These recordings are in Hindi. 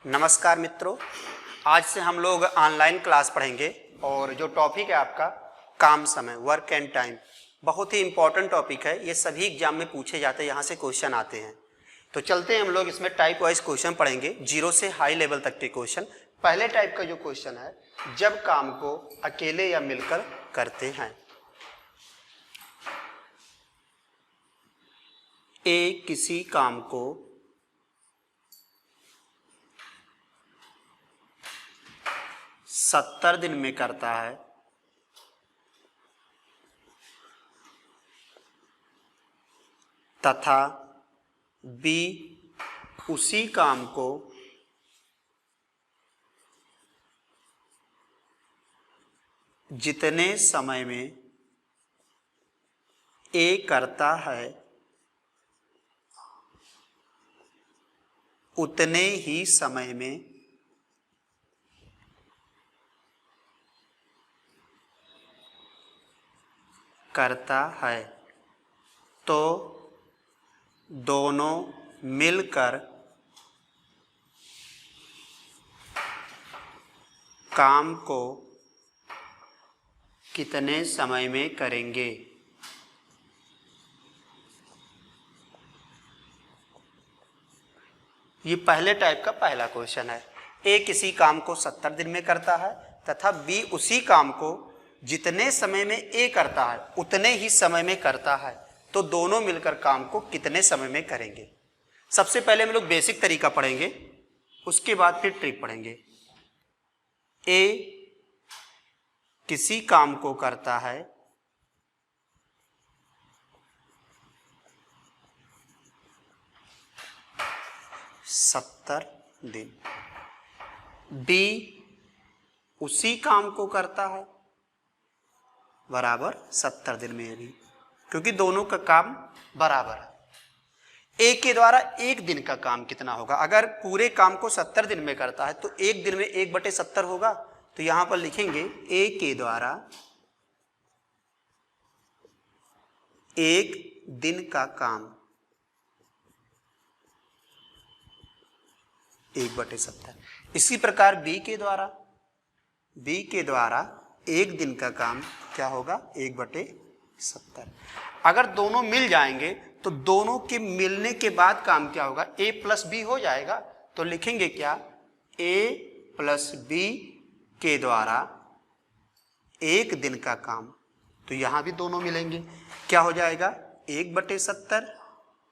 नमस्कार मित्रों, आज से हम लोग ऑनलाइन क्लास पढ़ेंगे और जो टॉपिक है आपका काम समय, वर्क एंड टाइम, बहुत ही इंपॉर्टेंट टॉपिक है। ये सभी एग्जाम में पूछे जाते हैं, यहाँ से क्वेश्चन आते हैं। तो चलते हैं हम लोग इसमें टाइप वाइज क्वेश्चन पढ़ेंगे, जीरो से हाई लेवल तक के क्वेश्चन। पहले टाइप का जो क्वेश्चन है, जब काम को अकेले या मिलकर करते हैं। ए किसी काम को सत्तर दिन में करता है तथा बी उसी काम को जितने समय में ए करता है उतने ही समय में करता है, तो दोनों मिलकर काम को कितने समय में करेंगे। ये पहले टाइप का पहला क्वेश्चन है। ए किसी काम को 70 दिन में करता है तथा बी उसी काम को जितने समय में ए करता है उतने ही समय में करता है, तो दोनों मिलकर काम को कितने समय में करेंगे। सबसे पहले हम लोग बेसिक तरीका पढ़ेंगे, उसके बाद फिर ट्रिक पढ़ेंगे। ए किसी काम को करता है सत्तर दिन, बी उसी काम को करता है बराबर 70 दिन में भी, क्योंकि दोनों का काम बराबर है। ए के द्वारा एक दिन का काम कितना होगा। अगर पूरे काम को 70 दिन में करता है तो एक दिन में 1/70 होगा। तो यहां पर लिखेंगे ए के द्वारा एक दिन का काम 1/70। इसी प्रकार बी के द्वारा एक दिन का काम क्या होगा, 1/70। अगर दोनों मिल जाएंगे तो दोनों के मिलने के बाद काम क्या होगा, ए प्लस बी हो जाएगा। तो लिखेंगे क्या, ए प्लस बी के द्वारा एक दिन का काम। तो यहां भी दोनों मिलेंगे, क्या हो जाएगा, 1/70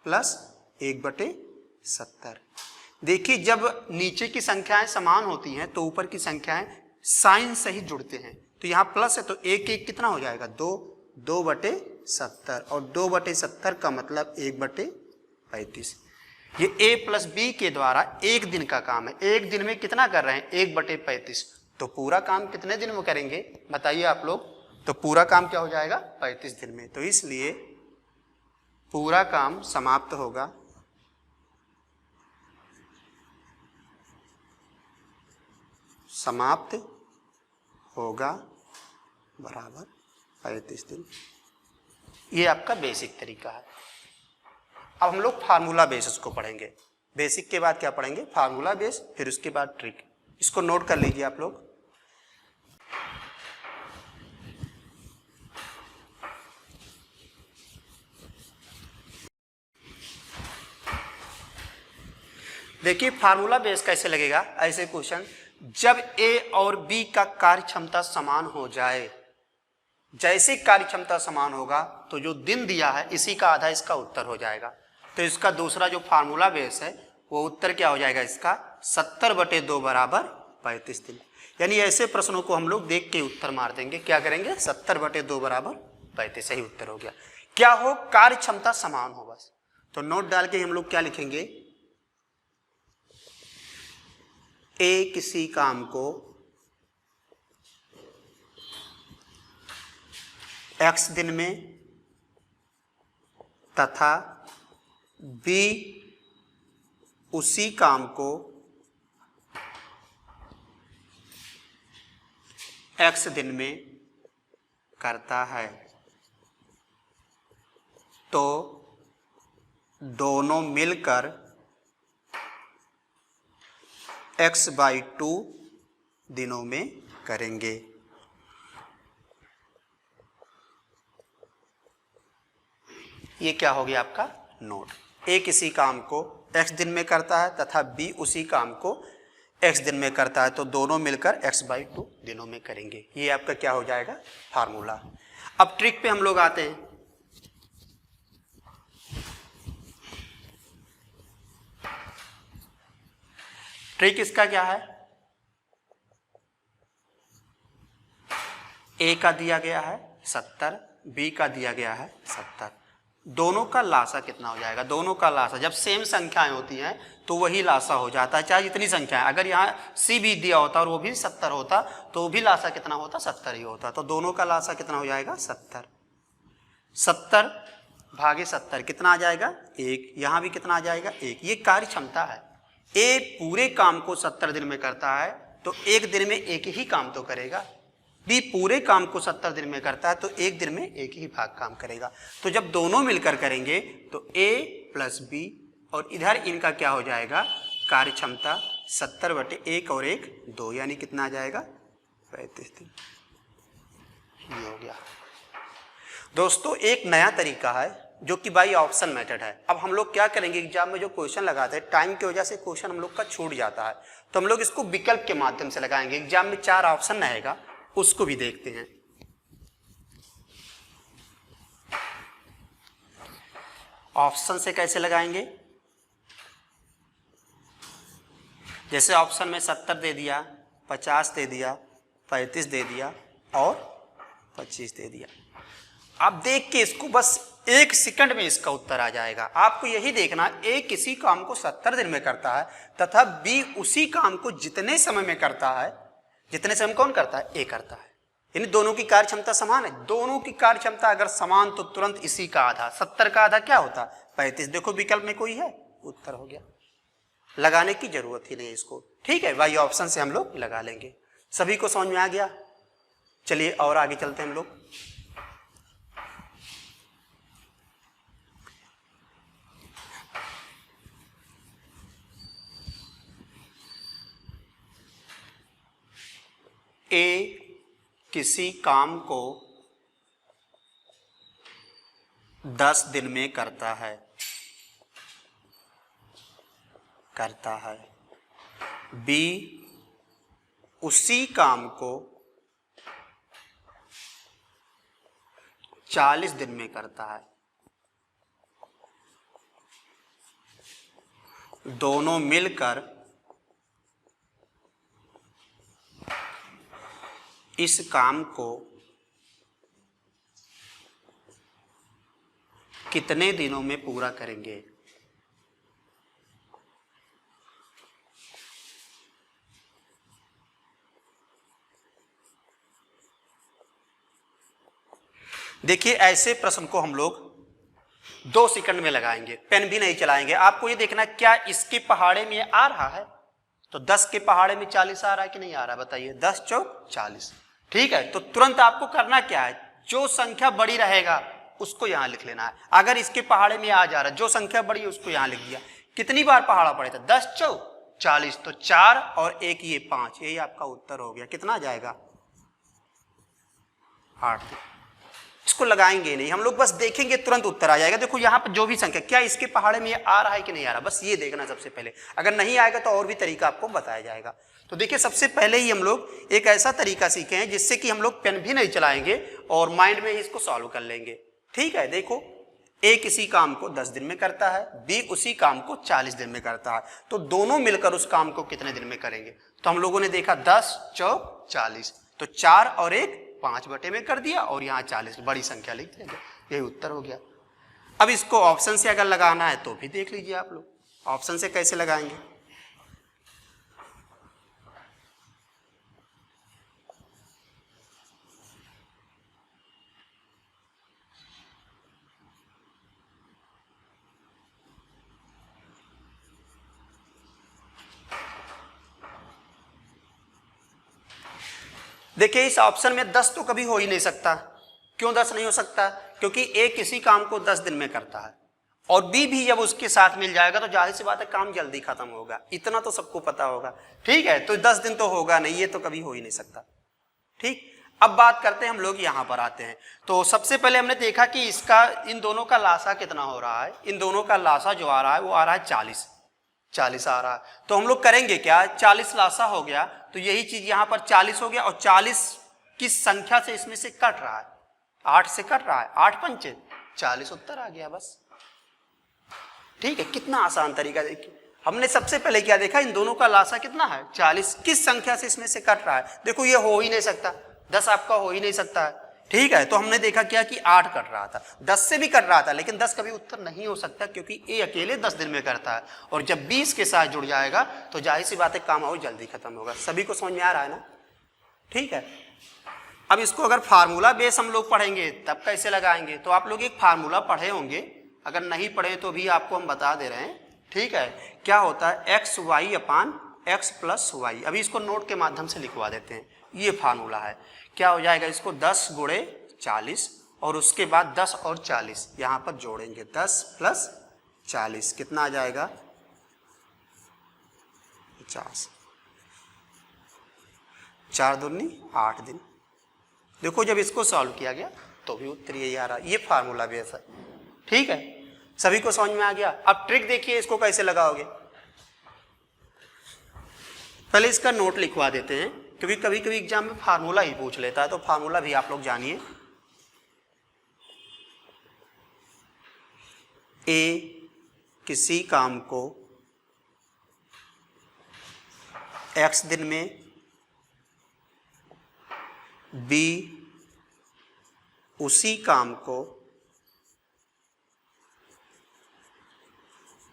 प्लस 1/70। देखिए, जब नीचे की संख्याएं समान होती हैं तो ऊपर की संख्याएं साइन से ही जुड़ते हैं। तो यहाँ प्लस है तो एक एक कितना हो जाएगा, 2/70, और 2/70 का मतलब 1/35। ये ए प्लस बी के द्वारा एक दिन का काम है। एक दिन में कितना कर रहे हैं, 1/35। तो पूरा काम कितने दिन में करेंगे बताइए आप लोग। तो पूरा काम क्या हो जाएगा, 35 दिन में। तो इसलिए पूरा काम समाप्त होगा बराबर 35 दिन। ये आपका बेसिक तरीका है। अब हम लोग फार्मूला बेस इसको पढ़ेंगे। बेसिक के बाद क्या पढ़ेंगे, फार्मूला बेस, फिर उसके बाद ट्रिक। इसको नोट कर लीजिए आप लोग। देखिए फार्मूला बेस कैसे लगेगा, ऐसे क्वेश्चन, जब ए और बी का कार्य क्षमता समान हो जाए, जैसे कार्य क्षमता समान होगा तो जो दिन दिया है इसी का आधा इसका उत्तर हो जाएगा। तो इसका दूसरा जो फार्मूला बेस है वो उत्तर क्या हो जाएगा इसका, 70/2 बराबर 35 दिन। यानी ऐसे प्रश्नों को हम लोग देख के उत्तर मार देंगे। क्या करेंगे, 70/2 बराबर 35, सही उत्तर हो गया। क्या हो, कार्य क्षमता समान हो बस। तो नोट डाल के हम लोग क्या लिखेंगे, ए किसी काम को x दिन में तथा b उसी काम को x दिन में करता है, तो दोनों मिलकर x/2 दिनों में करेंगे। ये क्या हो गया आपका नोट। ए किसी काम को x दिन में करता है तथा b उसी काम को x दिन में करता है, तो दोनों मिलकर x/2 दिनों में करेंगे। ये आपका क्या हो जाएगा फार्मूला। अब ट्रिक पे हम लोग आते हैं। ट्रिक इसका क्या है, ए का दिया गया है 70, बी का दिया गया है 70, दोनों का लासा कितना हो जाएगा। दोनों का लासा जब सेम संख्याएं होती हैं तो वही लासा हो जाता है, चाहे जितनी संख्याएं। अगर यहाँ सी भी दिया होता और वो भी 70 होता तो वो भी लासा कितना होता 70 ही होता। तो दोनों का लासा कितना हो जाएगा 70। 70 भागे 70 कितना आ जाएगा 1। यहाँ भी कितना आ जाएगा 1। ये कार्य क्षमता है। ए पूरे काम को 70 दिन में करता है तो एक दिन में एक ही काम तो करेगा। बी पूरे काम को 70 दिन में करता है तो एक दिन में एक ही भाग काम करेगा। तो जब दोनों मिलकर करेंगे तो ए प्लस बी और इधर इनका क्या हो जाएगा कार्य क्षमता 70/1 और 1 2, यानी कितना आ जाएगा 35 दिन। ये हो गया दोस्तों एक नया तरीका है जो कि बाई ऑप्शन मेथड है। अब हम लोग क्या करेंगे, एग्जाम में जो क्वेश्चन लगाते हैं टाइम की वजह से क्वेश्चन हम लोग का छूट जाता है, तो हम लोग इसको विकल्प के माध्यम से लगाएंगे। एग्जाम में 4 ऑप्शन रहेगा, उसको भी देखते हैं। ऑप्शन से कैसे लगाएंगे, जैसे ऑप्शन में 70 दे दिया, 50 दे दिया, 35 दे दिया और 25 दे दिया। आप देख के इसको बस 1 सेकंड में इसका उत्तर आ जाएगा। आपको यही देखना, ए किसी काम को 70 दिन में करता है तथा बी उसी काम को जितने समय में करता है, जितने समय कौन करता है ए करता है, यानी दोनों की कार्य क्षमता समान है। दोनों की कार्य क्षमता अगर समान तो तुरंत इसी का आधा, 70 का आधा क्या होता 35। देखो विकल्प में कोई है, उत्तर हो गया। लगाने की जरूरत ही नहीं है इसको, ठीक है। वाई ऑप्शन से हम लोग लगा लेंगे। सभी को समझ में आ गया। चलिए और आगे चलते हैं हम लोग। ए किसी काम को 10 दिन में करता है बी उसी काम को 40 दिन में करता है। दोनों मिलकर इस काम को कितने दिनों में पूरा करेंगे। देखिए ऐसे प्रश्न को हम लोग 2 सेकंड में लगाएंगे, पेन भी नहीं चलाएंगे। आपको ये देखना क्या इसके पहाड़े में आ रहा है, तो 10 के पहाड़े में 40 आ रहा है कि नहीं आ रहा, बताइए। 10 चौक 40, ठीक है। तो तुरंत आपको करना क्या है, जो संख्या बड़ी रहेगा उसको यहां लिख लेना है। अगर इसके पहाड़े में आ जा रहा है, जो संख्या बड़ी है उसको यहां लिख दिया। कितनी बार पहाड़ा पड़े था, 10 चौक 40, तो 4 और 1 ये 5, यही आपका उत्तर हो गया। कितना आ जाएगा 8। इसको लगाएंगे नहीं हम लोग, बस देखेंगे तुरंत उत्तर आ जाएगा। देखो यहाँ पर जो भी संख्या, क्या इसके पहाड़े में आ रहा है कि नहीं आ रहा, बस ये देखना सबसे पहले। अगर नहीं आएगा तो और भी तरीका आपको बताया जाएगा। तो देखिए सबसे पहले ही हम लोग एक ऐसा तरीका सीखे हैं जिससे कि हम लोग पेन भी नहीं चलाएंगे और माइंड में ही इसको सॉल्व कर लेंगे, ठीक है। देखो ए किसी काम को 10 दिन में करता है, बी उसी काम को 40 दिन में करता है, तो दोनों मिलकर उस काम को कितने दिन में करेंगे। तो हम लोगों ने देखा 10 चौक 40, तो 4 और 1 5 बटे में कर दिया और यहाँ 40 बड़ी संख्या लिख देंगे, यही उत्तर हो गया। अब इसको ऑप्शन से अगर लगाना है तो भी देख लीजिए आप लोग, ऑप्शन से कैसे लगाएंगे। देखिए इस ऑप्शन में 10 तो कभी हो ही नहीं सकता। क्यों 10 नहीं हो सकता, क्योंकि ए किसी काम को 10 दिन में करता है और बी भी जब उसके साथ मिल जाएगा तो जाहिर सी बात है काम जल्दी खत्म होगा, इतना तो सबको पता होगा। ठीक है, तो 10 दिन तो होगा नहीं, ये तो कभी हो ही नहीं सकता। ठीक, अब बात करते हैं हम लोग यहां पर आते हैं। तो सबसे पहले हमने देखा कि इसका इन दोनों का लासा कितना हो रहा है। इन दोनों का लासा जो आ रहा है वो आ रहा है 40 आ रहा है। तो हम लोग करेंगे क्या, 40 लासा हो गया तो यही चीज यहां पर 40 हो गया, और 40 किस संख्या से इसमें से कट रहा है, 8 से कट रहा है, 8 पंचे 40 उत्तर आ गया बस। ठीक है, कितना आसान तरीका। देखिए हमने सबसे पहले क्या देखा, इन दोनों का लासा कितना है 40, किस संख्या से इसमें से कट रहा है। देखो ये हो ही नहीं सकता, 10 आपका हो ही नहीं सकता है। ठीक है, तो हमने देखा क्या कि 8 कट रहा था, 10 से भी कट रहा था, लेकिन 10 कभी उत्तर नहीं हो सकता क्योंकि ए अकेले 10 दिन में करता है, और जब 20 के साथ जुड़ जाएगा तो जाहिर सी बात है काम और जल्दी खत्म होगा। सभी को समझ में आ रहा है ना। ठीक है, अब इसको अगर फार्मूला बेस हम लोग पढ़ेंगे तब कैसे लगाएंगे, तो आप लोग एक फार्मूला पढ़े होंगे, अगर नहीं पढ़े तो भी आपको हम बता दे रहे हैं। ठीक है, क्या होता है एक्स वाई अपान एक्स प्लस वाई। अभी इसको नोट के माध्यम से लिखवा देते हैं। ये फार्मूला है, क्या हो जाएगा, इसको 10 गुणे 40 और उसके बाद 10 और 40 यहां पर जोड़ेंगे, 10 प्लस 40 कितना आ जाएगा 50, 4 दूनी 8 दिन। देखो जब इसको सॉल्व किया गया तो भी उत्तर यही आ रहा है। ये फार्मूला भी ऐसा। ठीक है, सभी को समझ में आ गया। अब ट्रिक देखिए इसको कैसे लगाओगे। पहले इसका नोट लिखवा देते हैं क्योंकि कभी कभी एग्जाम में फार्मूला ही पूछ लेता है, तो फार्मूला भी आप लोग जानिए। ए किसी काम को x दिन में, बी उसी काम को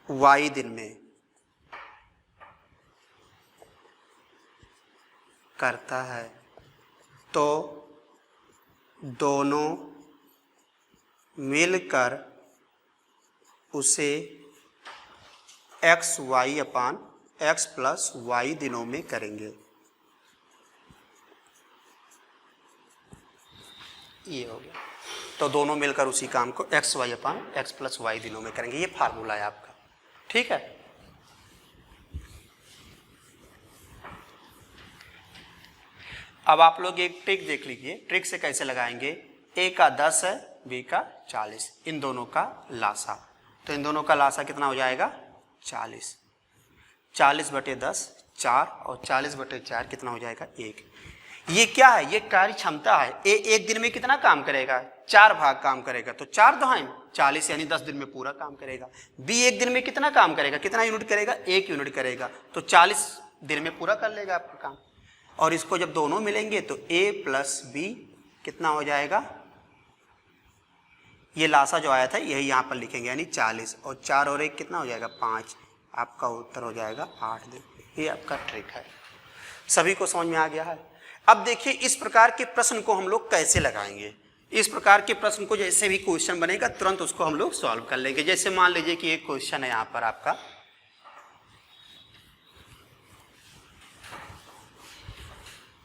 y दिन में करता है, तो दोनों मिलकर उसे एक्स वाई अपान एक्स प्लस वाई दिनों में करेंगे। ये हो गया, तो दोनों मिलकर उसी काम को एक्स वाई अपान एक्स प्लस वाई दिनों में करेंगे। ये फार्मूला है आपका। ठीक है, अब आप लोग एक ट्रिक देख लीजिए, ट्रिक से कैसे लगाएंगे। ए का 10 है, बी का 40, इन दोनों का लासा, तो इन दोनों का लासा कितना हो जाएगा 40, 40 बटे 10 4 और 40 बटे 4 कितना हो जाएगा 1। ये क्या है, ये कार्य क्षमता है। ए एक दिन में कितना काम करेगा 4 भाग काम करेगा, तो 4 दोहाई 40 यानी 10 दिन में पूरा काम करेगा। बी एक दिन में कितना काम करेगा, कितना यूनिट करेगा 1 यूनिट करेगा, तो 40 दिन में पूरा कर लेगा आपका काम। और इसको जब दोनों मिलेंगे तो ए प्लस बी कितना हो जाएगा, ये लासा जो आया था यही यहाँ पर लिखेंगे, यानी 40 और 4 और 1 कितना हो जाएगा 5, आपका उत्तर हो जाएगा 8 दिन। ये आपका ट्रिक है। सभी को समझ में आ गया है। अब देखिए इस प्रकार के प्रश्न को हम लोग कैसे लगाएंगे। इस प्रकार के प्रश्न को जैसे भी क्वेश्चन बनेगा तुरंत उसको हम लोग सॉल्व कर लेंगे। जैसे मान लीजिए कि एक क्वेश्चन है यहाँ पर आपका,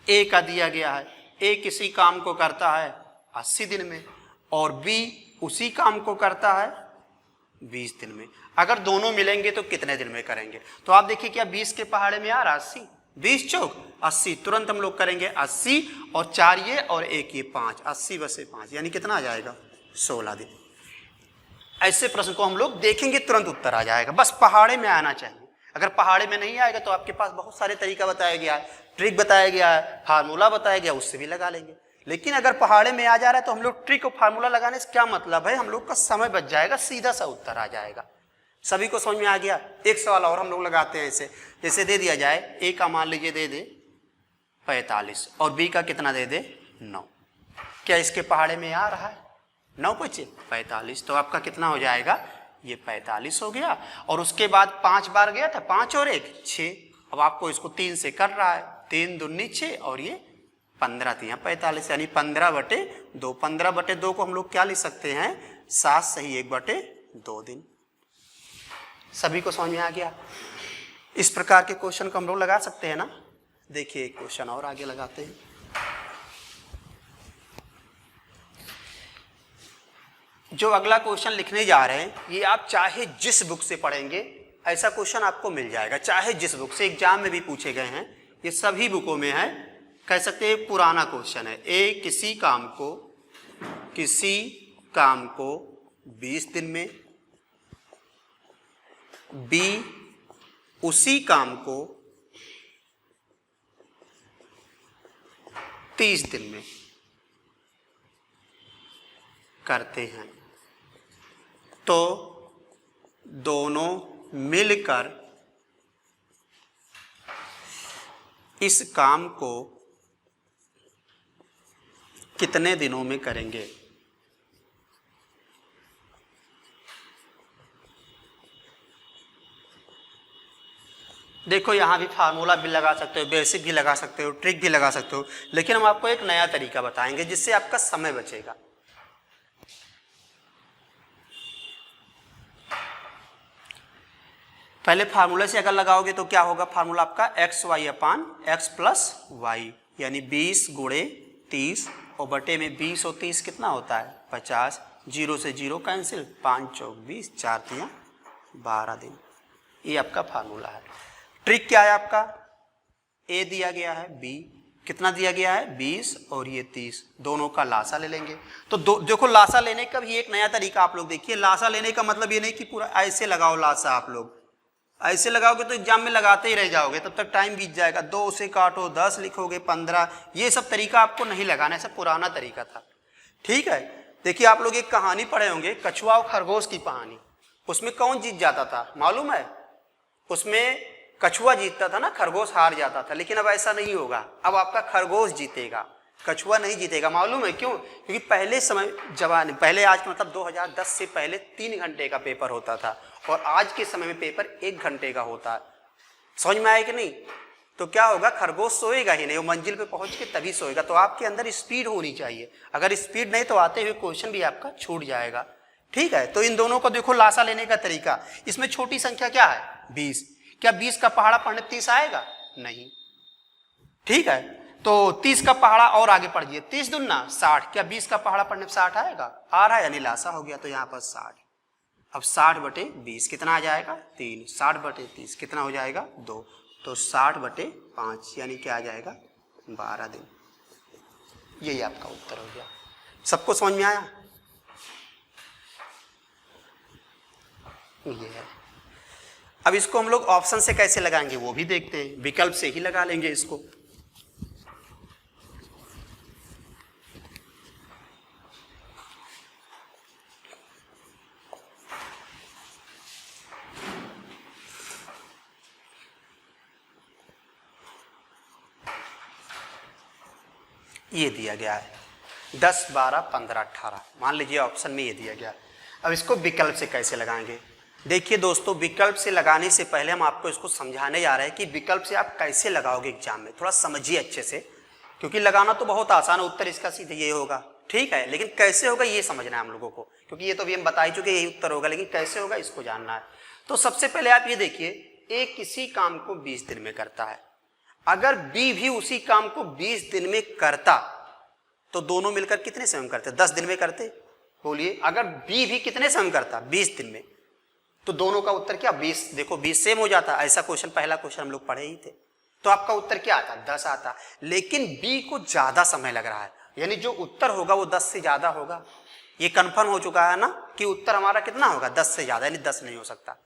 ए का दिया गया है, ए किसी काम को करता है 80 दिन में और बी उसी काम को करता है 20 दिन में। अगर दोनों मिलेंगे तो कितने दिन में करेंगे, तो आप देखिए क्या 20 के पहाड़े में आ रहा 80, 20 चौक 80, तुरंत हम लोग करेंगे 80 और 4 ये और 1 ये 5, 80 बसे 5 यानी कितना आ जाएगा 16 दिन। ऐसे प्रश्न को हम लोग देखेंगे तुरंत उत्तर आ जाएगा, बस पहाड़े में आना चाहिए। अगर पहाड़े में नहीं आएगा तो आपके पास बहुत सारे तरीका बताया गया है, ट्रिक बताया गया है, फार्मूला बताया गया, उससे भी लगा लेंगे। लेकिन अगर पहाड़े में आ जा रहा है तो हम लोग ट्रिक और फार्मूला लगाने से क्या मतलब है, हम लोग का समय बच जाएगा, सीधा सा उत्तर आ जाएगा। सभी को समझ में आ गया। एक सवाल और हम लोग लगाते हैं ऐसे, जैसे दे दिया जाए ए का मान लीजिए दे दे 45 और बी का कितना दे दे 9, क्या इसके पहाड़े में आ रहा है 9 बचे 45, तो आपका कितना हो जाएगा ये 45 हो गया। और उसके बाद 5 बार गया था, 5 और 1 6, अब आपको इसको 3 से कर रहा है, 3 दूनी 6 और ये 15 3 45 यानी 15 बटे 2। 15 बटे 2 को हम लोग क्या लिख सकते हैं 7 सही 1 बटे 2 दिन। सभी को समझ में आ गया। इस प्रकार के क्वेश्चन को हम लोग लगा सकते हैं ना। देखिए एक क्वेश्चन और आगे लगाते हैं। जो अगला क्वेश्चन लिखने जा रहे हैं ये आप चाहे जिस बुक से पढ़ेंगे ऐसा क्वेश्चन आपको मिल जाएगा, चाहे जिस बुक से, एग्जाम में भी पूछे गए हैं, ये सभी बुकों में है, कह सकते हैं पुराना क्वेश्चन है। ए किसी काम को 20 दिन में, बी उसी काम को 30 दिन में करते हैं, तो दोनों मिलकर इस काम को कितने दिनों में करेंगे। देखो यहाँ भी फार्मूला भी लगा सकते हो, बेसिक भी लगा सकते हो, ट्रिक भी लगा सकते हो, लेकिन हम आपको एक नया तरीका बताएंगे जिससे आपका समय बचेगा। पहले फार्मूले से अगर लगाओगे तो क्या होगा, फार्मूला आपका XY अपान X प्लस वाई, यानी 20 गुणे 30 और बटे में 20 और 30 कितना होता है 50, 0 से 0 कैंसिल, 5 चौक 20, 4 तियां 12 दिन। ये आपका फार्मूला है। ट्रिक क्या है आपका, ए दिया गया है, बी कितना दिया गया है 20 और ये 30, दोनों का लासा ले लेंगे। तो देखो लासा लेने का भी एक नया तरीका आप लोग देखिए। लासा लेने का मतलब ये नहीं कि पूरा ऐसे लगाओ लासा, आप लोग ऐसे लगाओगे तो एग्जाम में लगाते ही रह जाओगे, तब तक टाइम बीत जाएगा। 2 से काटो 10 लिखोगे 15, ये सब तरीका आपको नहीं लगाना, ऐसा पुराना तरीका था। ठीक है, देखिए आप लोग एक कहानी पढ़े होंगे, कछुआ और खरगोश की कहानी। उसमें कौन जीत जाता था मालूम है, उसमें कछुआ जीतता था ना, खरगोश हार जाता था। लेकिन अब ऐसा नहीं होगा, अब आपका खरगोश जीतेगा, कछुआ नहीं जीतेगा। मालूम है क्यों, क्योंकि पहले समय जमाने, पहले आज का मतलब 2010 से पहले 3 घंटे का पेपर होता था और आज के समय में पेपर 1 घंटे का होता है। समझ में आया कि नहीं। तो क्या होगा, खरगोश सोएगा ही नहीं, वो मंजिल पे पहुंच के तभी सोएगा। तो आपके अंदर स्पीड होनी चाहिए, अगर स्पीड नहीं तो आते हुए क्वेश्चन भी आपका छूट जाएगा। ठीक है, तो इन दोनों को देखो लासा लेने का तरीका। इसमें छोटी संख्या क्या है 20, क्या 20 का पहाड़ा पढ़ने 30 आएगा नहीं। ठीक है, तो 30 का पहाड़ा और आगे पढ़ दिए, 30 दूना 60, क्या 20 का पहाड़ा पढ़ने 60 आएगा, आ रहा है, यानी लासा हो गया। तो यहाँ पर 60, अब 60 बटे 20 कितना आ जाएगा 3, 60 बटे 30 कितना हो जाएगा 2, तो 60 बटे 5 यानी क्या आ जाएगा 12 दिन। यही आपका उत्तर हो गया। सबको समझ में आया। ये है। अब इसको हम लोग ऑप्शन से कैसे लगाएंगे वो भी देखते हैं, विकल्प से ही लगा लेंगे इसको। ये दिया गया है 10, 12, 15, 18, मान लीजिए ऑप्शन में ये दिया गया। अब इसको विकल्प से कैसे लगाएंगे। देखिए दोस्तों, विकल्प से लगाने से पहले हम आपको इसको समझाने जा रहे हैं कि विकल्प से आप कैसे लगाओगे एग्जाम में। थोड़ा समझिए अच्छे से, क्योंकि लगाना तो बहुत आसान है, उत्तर इसका सीधे ये होगा। ठीक है, लेकिन कैसे होगा ये समझना है हम लोगों को, क्योंकि ये तो अभी हम बता ही चुके यही उत्तर होगा, लेकिन कैसे होगा इसको जानना है। तो सबसे पहले आप ये देखिए, ए किसी काम को 20 दिन में करता है, अगर बी भी उसी काम को 20 दिन में करता तो दोनों मिलकर कितने समय में करते, 10 दिन में करते। बोलिए, अगर बी भी कितने समय में करता 20 दिन में, तो दोनों का उत्तर क्या 20, देखो 20 सेम हो जाता। ऐसा क्वेश्चन, पहला क्वेश्चन हम लोग पढ़े ही थे, तो आपका उत्तर क्या आता 10 आता। लेकिन बी को ज्यादा समय लग रहा है, यानी जो उत्तर होगा वो 10 से ज्यादा होगा। ये कंफर्म हो चुका है ना कि उत्तर हमारा कितना होगा 10 से ज्यादा, यानी 10 नहीं हो सकता।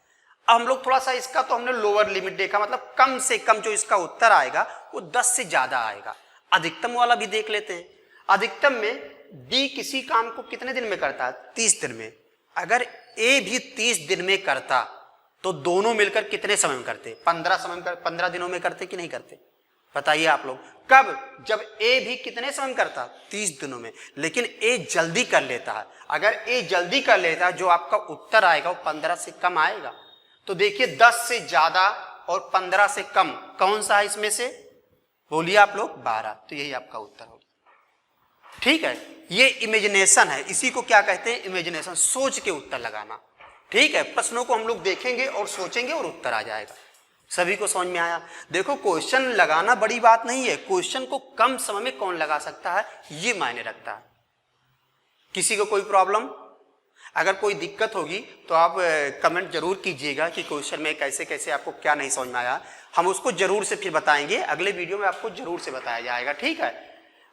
अब हम लोग थोड़ा सा इसका तो हमने लोअर लिमिट देखा, मतलब कम से कम जो इसका उत्तर आएगा वो 10 से ज्यादा आएगा। अधिकतम वाला भी देख लेते हैं। अधिकतम में बी किसी काम को कितने दिन में करता है 30 दिन में, अगर ए भी 30 दिन में करता तो दोनों मिलकर कितने समय में करते 15 दिनों में करते कि नहीं करते, बताइए आप लोग। कब, जब ए भी कितने समय में करता 30 दिनों में, लेकिन ए जल्दी कर लेता है। अगर ए जल्दी कर लेता है, जो आपका उत्तर आएगा वो 15 से कम आएगा। तो देखिए 10 से ज्यादा और 15 से कम कौन सा है इसमें से, बोलिए आप लोग 12, तो यही आपका उत्तर होगा। ठीक है, ये इमेजिनेशन है, इसी को क्या कहते हैं इमेजिनेशन, सोच के उत्तर लगाना। ठीक है, प्रश्नों को हम लोग देखेंगे और सोचेंगे और उत्तर आ जाएगा। सभी को समझ में आया। देखो क्वेश्चन लगाना बड़ी बात नहीं है, क्वेश्चन को कम समय में कौन लगा सकता है ये मायने रखता है। किसी को कोई प्रॉब्लम, अगर कोई दिक्कत होगी तो आप कमेंट जरूर कीजिएगा कि क्वेश्चन में कैसे कैसे आपको क्या नहीं समझ में आया, हम उसको जरूर से फिर बताएंगे, अगले वीडियो में आपको जरूर से बताया जाएगा। ठीक है,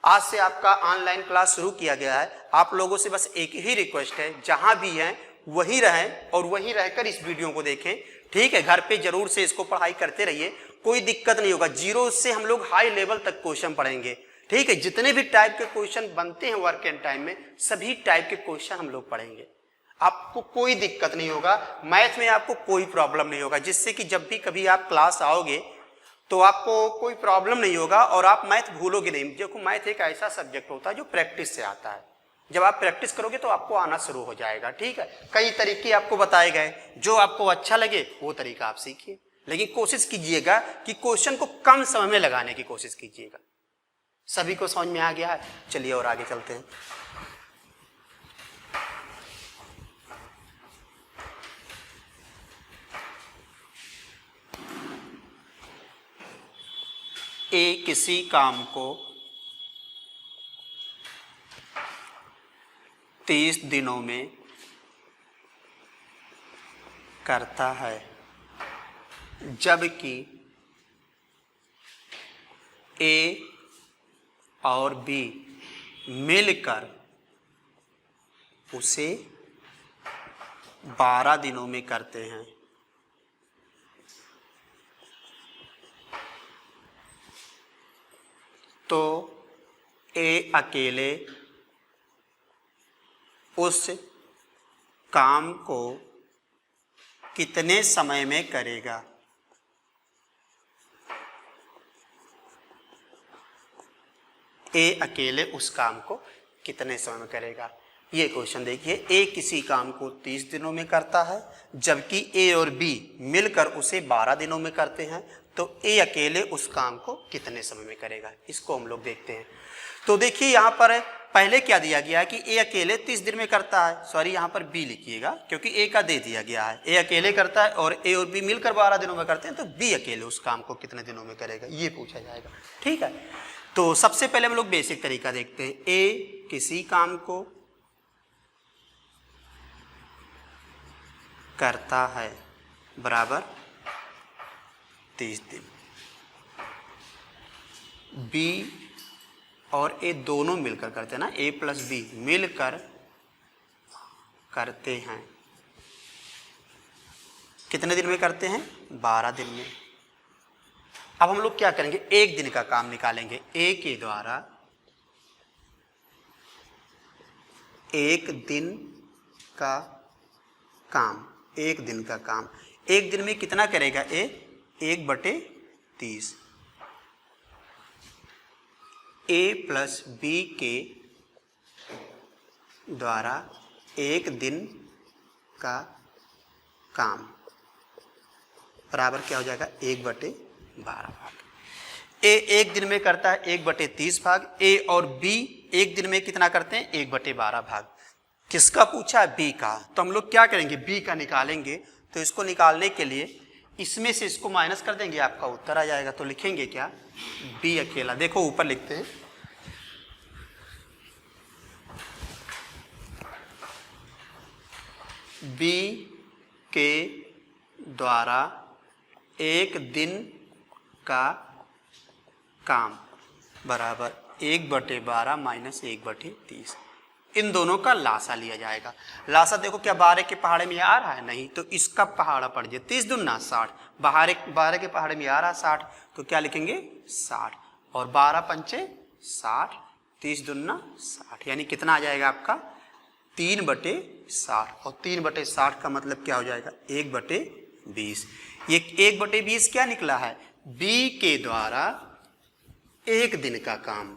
आज से आपका ऑनलाइन क्लास शुरू किया गया है। आप लोगों से बस एक ही रिक्वेस्ट है, जहां भी हैं वहीं रहें और वहीं रहकर इस वीडियो को देखें। ठीक है, घर पे जरूर से इसको पढ़ाई करते रहिए, कोई दिक्कत नहीं होगा। जीरो से हम लोग हाई लेवल तक क्वेश्चन पढ़ेंगे। ठीक है, जितने भी टाइप के क्वेश्चन बनते हैं वर्क एंड टाइम में, सभी टाइप के क्वेश्चन हम लोग पढ़ेंगे। आपको कोई दिक्कत नहीं होगा, मैथ में आपको कोई प्रॉब्लम नहीं होगा, जिससे कि जब भी कभी आप क्लास आओगे तो आपको कोई प्रॉब्लम नहीं होगा और आप मैथ भूलोगे नहीं। देखो, मैथ एक ऐसा सब्जेक्ट होता है जो प्रैक्टिस से आता है। जब आप प्रैक्टिस करोगे तो आपको आना शुरू हो जाएगा। ठीक है, कई तरीके आपको बताए गए, जो आपको अच्छा लगे वो तरीका आप सीखिए, लेकिन कोशिश कीजिएगा कि क्वेश्चन को कम समय में लगाने की कोशिश कीजिएगा। सभी को समझ में आ गया है? चलिए और आगे चलते हैं। ए किसी काम को 30 दिनों में करता है, जबकि ए और बी मिलकर उसे 12 दिनों में करते हैं। तो ए अकेले उस काम को कितने समय में करेगा? ए अकेले उस काम को कितने समय में करेगा? ये क्वेश्चन देखिए, ए किसी काम को 30 दिनों में करता है, जबकि ए और बी मिलकर उसे 12 दिनों में करते हैं, तो ए अकेले उस काम को कितने समय में करेगा? इसको हम लोग देखते हैं। तो देखिए, यहाँ पर पहले क्या दिया गया है कि ए अकेले 30 दिन में करता है, सॉरी यहाँ पर बी लिखिएगा क्योंकि ए का दे दिया गया है। ए अकेले करता है और ए और बी मिलकर 12 दिनों में करते हैं, तो बी अकेले उस काम को कितने दिनों में करेगा, ये पूछा जाएगा। ठीक है, तो सबसे पहले हम लोग बेसिक तरीका देखते हैं। ए किसी काम को करता है बराबर 30 दिन, बी और ए दोनों मिलकर करते हैं ना, ए प्लस बी मिलकर करते हैं, कितने दिन में करते हैं? 12 दिन में। अब हम लोग क्या करेंगे, एक दिन का काम निकालेंगे। ए के द्वारा एक दिन का काम, एक दिन का काम, एक दिन में कितना करेगा ए? 1/30। ए प्लस बी के द्वारा एक दिन का काम बराबर क्या हो जाएगा? 1/12 भाग। ए एक दिन में करता है 1/30 भाग, ए और बी एक दिन में कितना करते हैं? 1/12 भाग। किसका पूछा है? बी का। तो हम लोग क्या करेंगे, बी का निकालेंगे। तो इसको निकालने के लिए इसमें से इसको माइनस कर देंगे, आपका उत्तर आ जाएगा। तो लिखेंगे क्या? बी अकेला। देखो ऊपर लिखते हैं, बी के द्वारा एक दिन का काम बराबर 1/12 माइनस 1/30। इन दोनों का लासा लिया जाएगा। लासा देखो, क्या 12 के पहाड़े में आ रहा है? नहीं, तो इसका पहाड़ा पड़ जाए 30 दूना 60, 12 के पहाड़े में आ रहा 60, तो क्या लिखेंगे? 60 और 12 पंचे 60, 30 दूना 60, यानी कितना आ जाएगा आपका? 3/60। और 3/60 का मतलब क्या हो जाएगा? 1/20। ये 1/20 क्या निकला है? बी के द्वारा एक दिन का काम।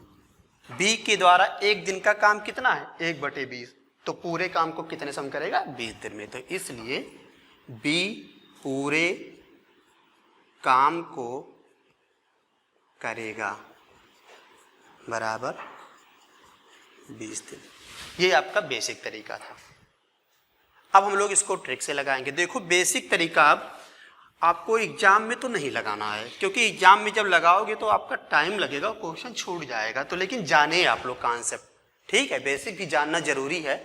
बी के द्वारा एक दिन का काम कितना है? 1/20। तो पूरे काम को कितने समय करेगा? 20 दिन में। तो इसलिए बी पूरे काम को करेगा बराबर 20 दिन। ये आपका बेसिक तरीका था। अब हम लोग इसको ट्रिक से लगाएंगे। देखो, बेसिक तरीका अब आपको एग्जाम में तो नहीं लगाना है, क्योंकि एग्जाम में जब लगाओगे तो आपका टाइम लगेगा, क्वेश्चन छूट जाएगा। तो लेकिन जाने आप लोग कॉन्सेप्ट, ठीक है? बेसिक भी जानना जरूरी है,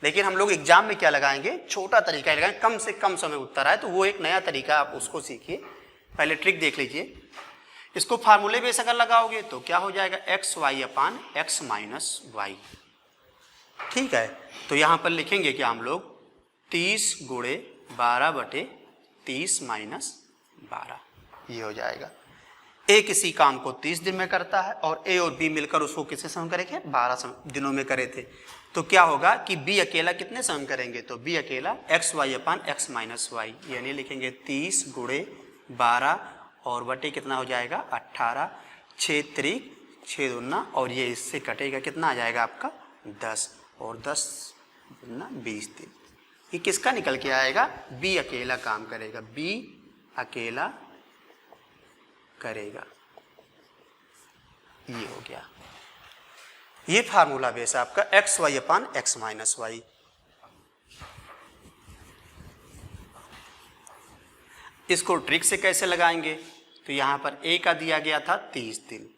लेकिन हम लोग एग्जाम में क्या लगाएंगे, छोटा तरीका लगाएंगे, कम से कम समय उत्तर आए, तो वो एक नया तरीका, आप उसको सीखिए। पहले ट्रिक देख लीजिए। इसको फार्मूले बेस अगर लगाओगे तो क्या हो जाएगा, एक्स वाई अपान एक्स माइनस वाई। ठीक है, तो यहाँ पर लिखेंगे क्या हम लोग, 30 गुणे 12/30 माइनस 12, ये हो जाएगा। ए किसी काम को 30 दिन में करता है और ए और बी मिलकर उसको कितने समय करेंगे, 12 दिनों में करे थे। तो क्या होगा कि बी अकेला कितने समय करेंगे, तो बी अकेला एक्स वाई अपान एक्स माइनस वाई, यानी लिखेंगे 30 गुणे 12 और बटे कितना हो जाएगा 18, 6 त्रिक 6 दूना, और ये इससे कटेगा कितना आ जाएगा आपका 10, और 10 दूना 20 दिन। ये किसका निकल के आएगा, बी अकेला काम करेगा, बी अकेला करेगा, ये हो गया। ये फार्मूला बेस आपका एक्स वाई अपान एक्स माइनस वाई। इसको ट्रिक से कैसे लगाएंगे, तो यहां पर ए का दिया गया था 30 दिन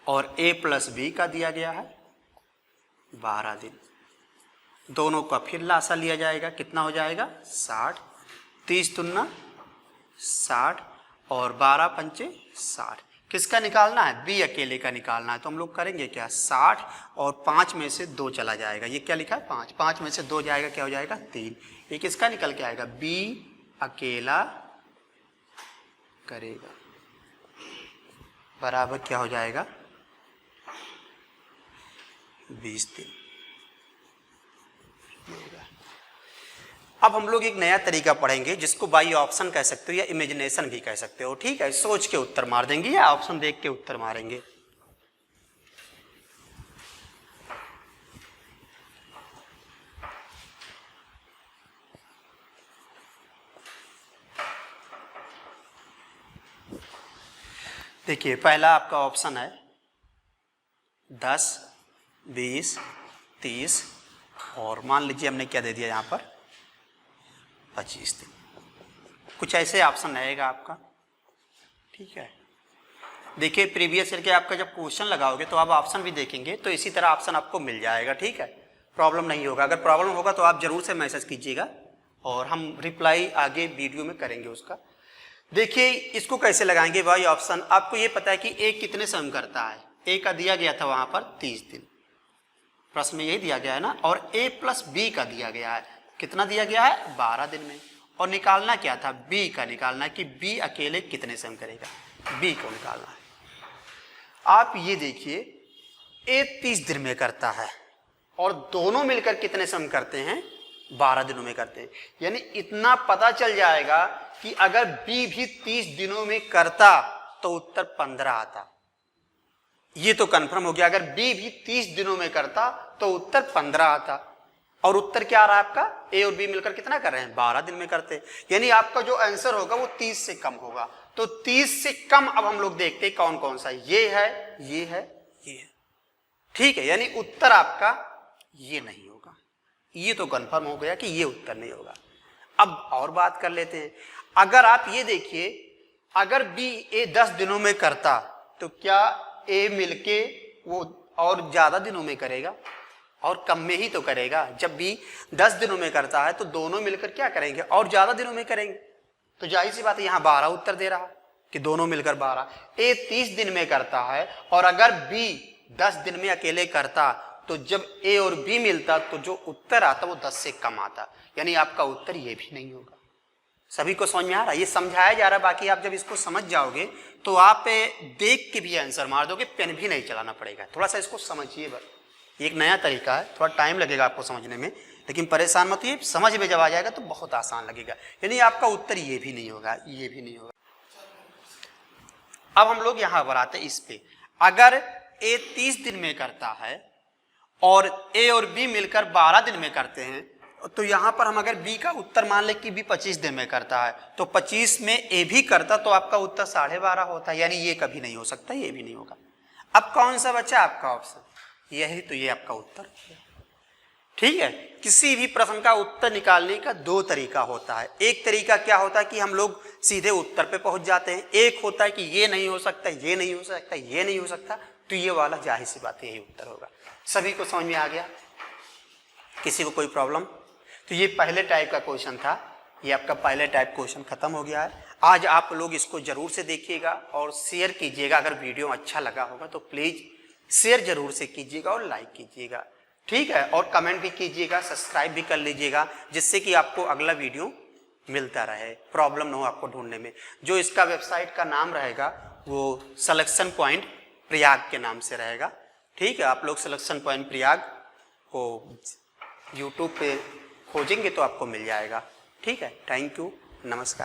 और ए प्लस बी का दिया गया है 12 दिन। दोनों का फिर लासा लिया जाएगा, कितना हो जाएगा 60, 30 दूना 60 और 12 पंचे 60। किसका निकालना है, बी अकेले का निकालना है। तो हम लोग करेंगे क्या, 60 और 5 में से 2 चला जाएगा, ये क्या लिखा है 5, 5 में से 2 जाएगा, क्या हो जाएगा 3। ये किसका निकल के आएगा, बी अकेला करेगा, बराबर क्या हो जाएगा 20 दिन। अब हम लोग एक नया तरीका पढ़ेंगे जिसको बाई ऑप्शन कह सकते हो या इमेजिनेशन भी कह सकते हो। ठीक है, सोच के उत्तर मार देंगे या ऑप्शन देख के उत्तर मारेंगे। देखिए पहला आपका ऑप्शन है 10, 20, 30 और मान लीजिए हमने क्या दे दिया यहाँ पर 25 दिन। कुछ ऐसे ऑप्शन रहेगा आपका। ठीक है, देखिए प्रीवियस ईयर के आपका जब क्वेश्चन लगाओगे तो आप ऑप्शन भी देखेंगे तो इसी तरह ऑप्शन आपको मिल जाएगा। ठीक है, प्रॉब्लम नहीं होगा। अगर प्रॉब्लम होगा तो आप जरूर से मैसेज कीजिएगा और हम रिप्लाई आगे वीडियो में करेंगे उसका। देखिए इसको कैसे लगाएंगे वाई ऑप्शन। आपको ये पता है कि ए कितने समय करता है, ए का दिया गया था वहां पर 30 दिन, प्रश्न में यही दिया गया है ना, और ए प्लस बी का दिया गया है, कितना दिया गया है 12 दिन में, और निकालना क्या था, बी का निकालना है कि बी अकेले कितने समय करेगा, बी को निकालना है। आप ये देखिए ए 30 दिन में करता है और दोनों मिलकर कितने समय करते हैं, 12 दिनों में करते हैं। यानी इतना पता चल जाएगा कि अगर बी भी 30 दिनों में करता तो उत्तर 15 आता। ये तो कंफर्म हो गया, अगर बी भी 30 दिनों में करता तो उत्तर 15 आता। और उत्तर क्या आ रहा है आपका, ए और बी मिलकर कितना कर रहे हैं, 12 दिन में करते। यानी आपका जो आंसर होगा वो 30 से कम होगा। तो 30 से कम अब हम लोग देखते हैं कौन कौन सा, ये है, ये है, ये है। ठीक है, यानी उत्तर आपका ये नहीं होगा। ये तो कंफर्म हो गया कि ये उत्तर नहीं होगा। अब और बात कर लेते हैं। अगर आप ये देखिए, अगर बी ए 10 दिनों में करता तो क्या ए मिलके वो और ज्यादा दिनों में करेगा, और कम में ही तो करेगा। जब बी 10 दिनों में करता है तो दोनों मिलकर क्या करेंगे, और ज्यादा दिनों में करेंगे। तो जाहिर सी बात है यहाँ 12 उत्तर दे रहा कि दोनों मिलकर 12। ए 30 दिन में करता है और अगर बी 10 दिन में अकेले करता तो जब ए और बी मिलता तो जो उत्तर आता वो 10 से कम आता। यानी आपका उत्तर ये भी नहीं होगा। सभी को समझ में आ रहा है, ये समझाया जा रहा है। बाकी आप जब इसको समझ जाओगे तो आप देख के भी आंसर मार दोगे, पेन भी नहीं चलाना पड़ेगा। थोड़ा सा इसको समझिए बस, एक नया तरीका है, थोड़ा टाइम लगेगा आपको समझने में, लेकिन परेशान मत होइए, समझ में जब आ जाएगा तो बहुत आसान लगेगा। यानी आपका उत्तर ये भी नहीं होगा, ये भी नहीं होगा। अब हम लोग यहां पर आते इस पे, अगर ए 30 दिन में करता है और ए और बी मिलकर 12 दिन में करते हैं, तो यहां पर हम अगर बी का उत्तर मान ले कि बी 25 दिन में करता है तो 25 में ए भी करता तो आपका उत्तर 12.5 होता है। यानी ये कभी नहीं हो सकता, ये भी नहीं होगा। अब कौन सा बचा आपका ऑप्शन, यही, तो ये आपका उत्तर। ठीक है, किसी भी प्रश्न का उत्तर निकालने का 2 तरीका होता है। एक तरीका क्या होता है कि हम लोग सीधे उत्तर पे पहुंच जाते हैं, एक होता है कि ये नहीं हो सकता, ये नहीं हो सकता, ये नहीं हो सकता, तो ये वाला जाहिर सी बात यही उत्तर होगा। सभी को समझ में आ गया। किसी को कोई प्रॉब्लम? तो ये पहले टाइप का क्वेश्चन था, ये आपका पहले टाइप क्वेश्चन खत्म हो गया है। आज आप लोग इसको जरूर से देखिएगा और शेयर कीजिएगा। अगर वीडियो अच्छा लगा होगा तो प्लीज शेयर जरूर से कीजिएगा और लाइक कीजिएगा, ठीक है, और कमेंट भी कीजिएगा, सब्सक्राइब भी कर लीजिएगा, जिससे कि आपको अगला वीडियो मिलता रहे, प्रॉब्लम ना हो आपको ढूंढने में। जो इसका वेबसाइट का नाम रहेगा वो सिलेक्शन पॉइंट प्रयाग के नाम से रहेगा, ठीक है। आप लोग सिलेक्शन पॉइंट प्रयाग को यूट्यूब पे खोजेंगे तो आपको मिल जाएगा, ठीक है। थैंक यू, नमस्कार।